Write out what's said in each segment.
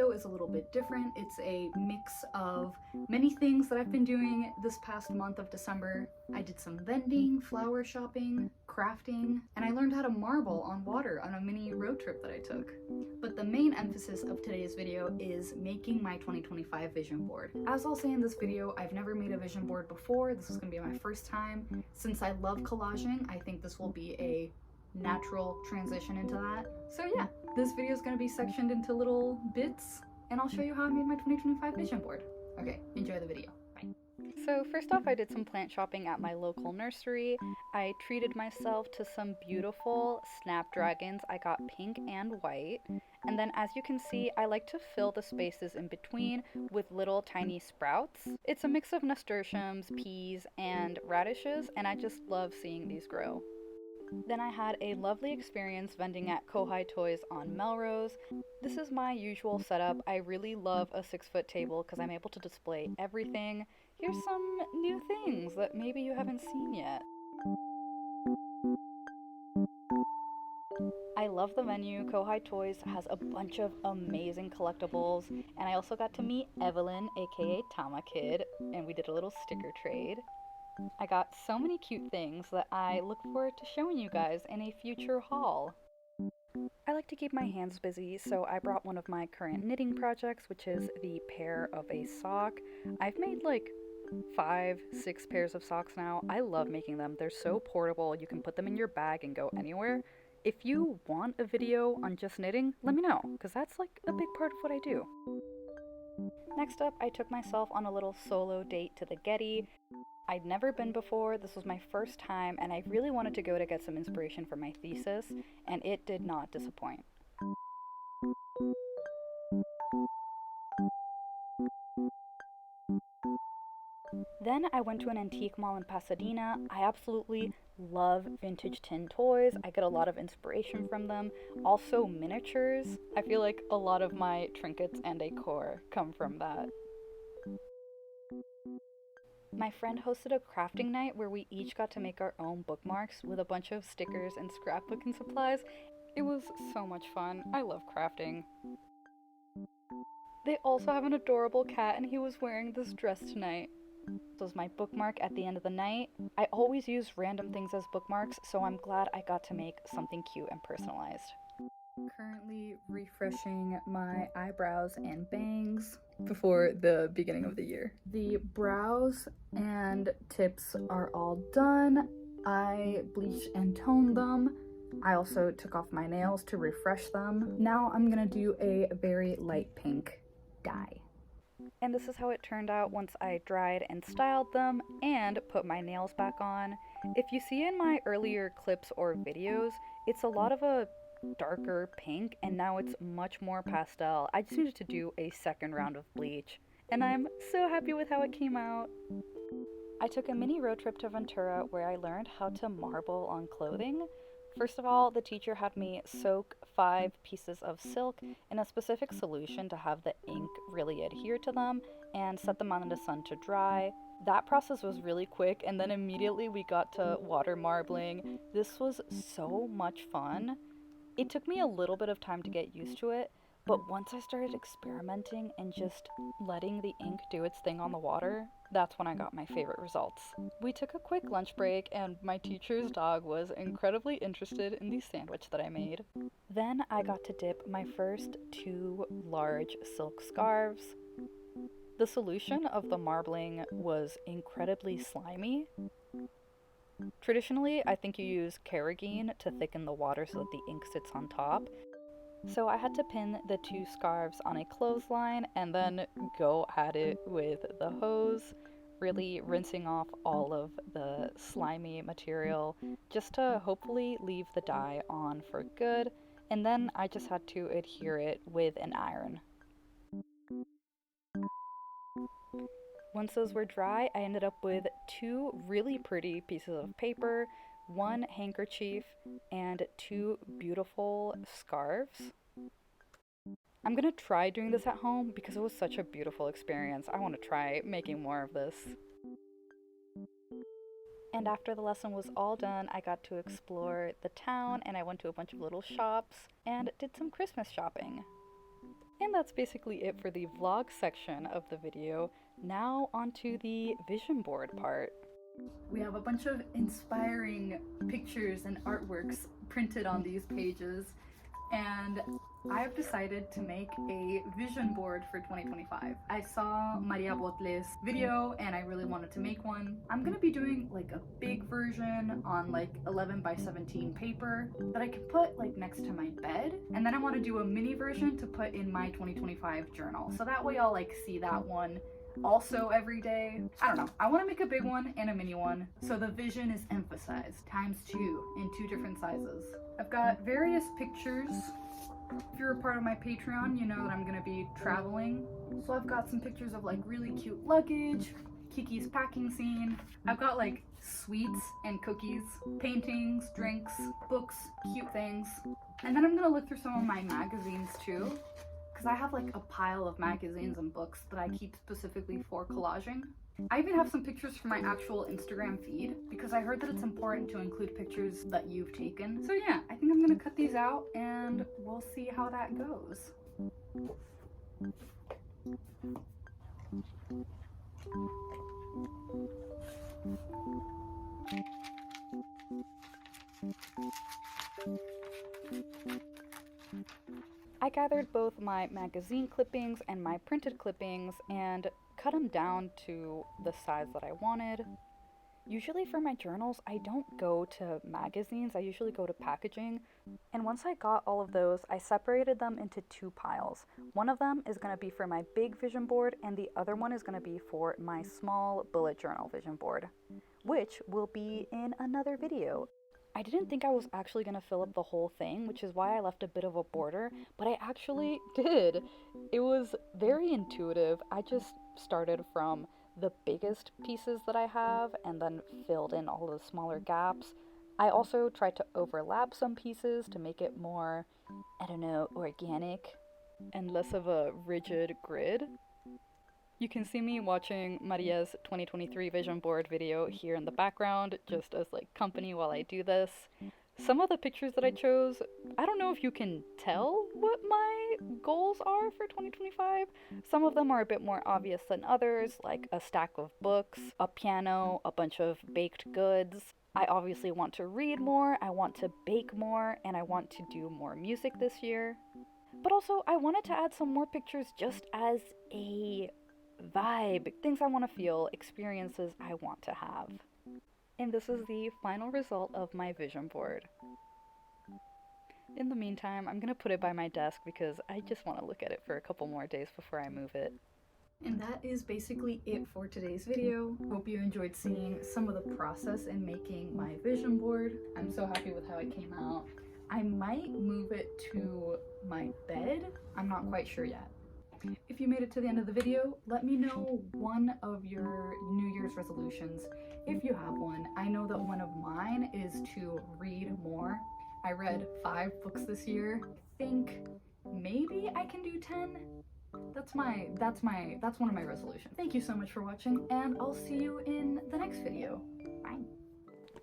video is a little bit different. It's a mix of many things that I've been doing this past month of December. I did some vending, flower shopping, crafting, and I learned how to marble on water on a mini road trip that I took. But the main emphasis of today's video is making my 2025 vision board. As I'll say in this video, I've never made a vision board before. This is going to be my first time. Since I love collaging, I think this will be a natural transition into that. So yeah, this video is going to be sectioned into little bits, and I'll show you how I made my 2025 vision board. Okay, enjoy the video. Bye. So first off, I did some plant shopping at my local nursery. I treated myself to some beautiful snapdragons. I got pink and white. And then as you can see, I like to fill the spaces in between with little tiny sprouts. It's a mix of nasturtiums, peas, and radishes, and I just love seeing these grow. Then I had a lovely experience vending at Kohai toys on Melrose. This is my usual setup. I really love a 6-foot table because I'm able to display everything. Here's some new things that maybe you haven't seen yet. I love the menu. Kohai Toys has a bunch of amazing collectibles, and I also got to meet Evelyn, aka Tama Kid, and we did a little sticker trade. I got so many cute things that I look forward to showing you guys in a future haul. I like to keep my hands busy, so I brought one of my current knitting projects, which is the pair of a sock. I've made like 5-6 pairs of socks now. I love making them. They're so portable. You can put them in your bag and go anywhere. If you want a video on just knitting, let me know, because that's like a big part of what I do. Next up, I took myself on a little solo date to the Getty. I'd never been before, this was my first time, and I really wanted to go to get some inspiration for my thesis, and it did not disappoint. Then I went to an antique mall in Pasadena. I absolutely love vintage tin toys. I get a lot of inspiration from them. Also miniatures. I feel like a lot of my trinkets and decor come from that. My friend hosted a crafting night where we each got to make our own bookmarks with a bunch of stickers and scrapbooking supplies. It was so much fun. I love crafting. They also have an adorable cat, and he was wearing this dress tonight. This was my bookmark at the end of the night. I always use random things as bookmarks, so I'm glad I got to make something cute and personalized. Currently refreshing my eyebrows and bangs before the beginning of the year. The brows and tips are all done. I bleached and toned them. I also took off my nails to refresh them. Now I'm gonna do a very light pink dye. And this is how it turned out once I dried and styled them and put my nails back on. If you see in my earlier clips or videos, it's a lot of a darker pink, and now it's much more pastel. I just needed to do a second round of bleach, and I'm so happy with how it came out. I took a mini road trip to Ventura where I learned how to marble on clothing. First of all, the teacher had me soak 5 pieces of silk in a specific solution to have the ink really adhere to them and set them out in the sun to dry. That process was really quick, and then immediately we got to water marbling. This was so much fun. It took me a little bit of time to get used to it, but once I started experimenting and just letting the ink do its thing on the water, that's when I got my favorite results. We took a quick lunch break, and my teacher's dog was incredibly interested in the sandwich that I made. Then I got to dip my first 2 large silk scarves. The solution of the marbling was incredibly slimy. Traditionally, I think you use carrageen to thicken the water so that the ink sits on top. So I had to pin the 2 scarves on a clothesline and then go at it with the hose, really rinsing off all of the slimy material just to hopefully leave the dye on for good, and then I just had to adhere it with an iron. Once those were dry, I ended up with 2 really pretty pieces of paper, 1 handkerchief, and 2 beautiful scarves. I'm gonna try doing this at home because it was such a beautiful experience. I want to try making more of this. And after the lesson was all done, I got to explore the town, and I went to a bunch of little shops and did some Christmas shopping. And that's basically it for the vlog section of the video. Now onto the vision board part. We have a bunch of inspiring pictures and artworks printed on these pages, and I have decided to make a vision board for 2025. I saw Maria Botle's video and I really wanted to make one. I'm gonna be doing like a big version on like 11 by 17 paper that I can put like next to my bed, and then I want to do a mini version to put in my 2025 journal, so that way I'll like see that one also every day. I don't know, I want to make a big one and a mini one, so the vision is emphasized times 2 in 2 different sizes. I've got various pictures. If you're a part of my Patreon, you know that I'm gonna be traveling, so I've got some pictures of like really cute luggage, Kiki's packing scene. I've got like sweets and cookies, paintings, drinks, books, cute things. And then I'm gonna look through some of my magazines too, because I have like a pile of magazines and books that I keep specifically for collaging. I even have some pictures from my actual Instagram feed because I heard that it's important to include pictures that you've taken. So yeah, I think I'm gonna cut these out and we'll see how that goes. I gathered both my magazine clippings and my printed clippings and cut them down to the size that I wanted. Usually for my journals, I don't go to magazines, I usually go to packaging. And once I got all of those, I separated them into 2 piles. One of them is going to be for my big vision board, and the other one is going to be for my small bullet journal vision board, which will be in another video. I didn't think I was actually going to fill up the whole thing, which is why I left a bit of a border, but I actually did. It was very intuitive. I just started from the biggest pieces that I have and then filled in all the smaller gaps. I also tried to overlap some pieces to make it more, I don't know, organic and less of a rigid grid. You can see me watching Maria's 2023 vision board video here in the background, just as like company while I do this. Some of the pictures that I chose, I don't know if you can tell what my goals are for 2025. Some of them are a bit more obvious than others, like a stack of books, a piano, a bunch of baked goods. I obviously want to read more, I want to bake more, and I want to do more music this year. But also, I wanted to add some more pictures just as a vibe, things I want to feel, experiences I want to have. And this is the final result of my vision board. In the meantime, I'm gonna put it by my desk because I just want to look at it for a couple more days before I move it. And that is basically it for today's video. Hope you enjoyed seeing some of the process in making my vision board. I'm so happy with how it came out. I might move it to my bed. I'm not quite sure yet. If you made it to the end of the video, let me know one of your New Year's resolutions, if you have one. I know that one of mine is to read more. I read 5 books this year. I think maybe I can do 10. That's one of my resolutions. Thank you so much for watching, and I'll see you in the next video. Bye.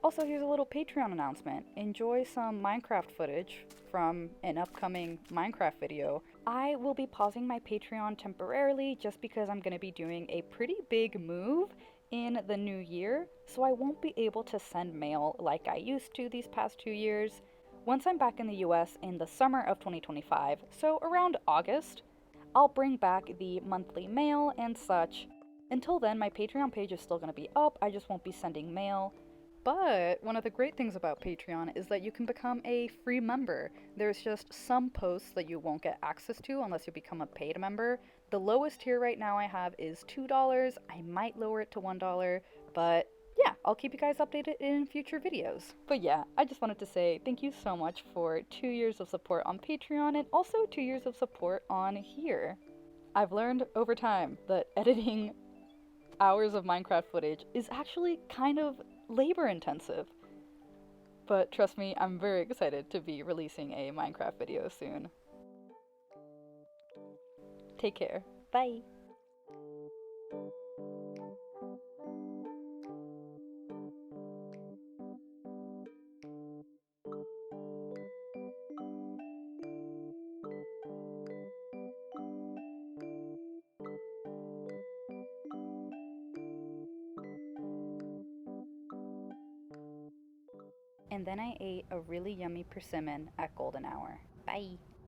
Also, here's a little Patreon announcement. Enjoy some Minecraft footage from an upcoming Minecraft video. I will be pausing my Patreon temporarily just because I'm going to be doing a pretty big move in the new year, so I won't be able to send mail like I used to these past 2 years. Once I'm back in the US in the summer of 2025, so around August, I'll bring back the monthly mail and such. Until then, my Patreon page is still going to be up, I just won't be sending mail. But one of the great things about Patreon is that you can become a free member. There's just some posts that you won't get access to unless you become a paid member. The lowest tier right now I have is $2. I might lower it to $1, but yeah, I'll keep you guys updated in future videos. But yeah, I just wanted to say thank you so much for 2 years of support on Patreon and also 2 years of support on here. I've learned over time that editing hours of Minecraft footage is actually kind of labor intensive. But trust me, I'm very excited to be releasing a Minecraft video soon. Take care. Bye. And then I ate a really yummy persimmon at golden hour. Bye!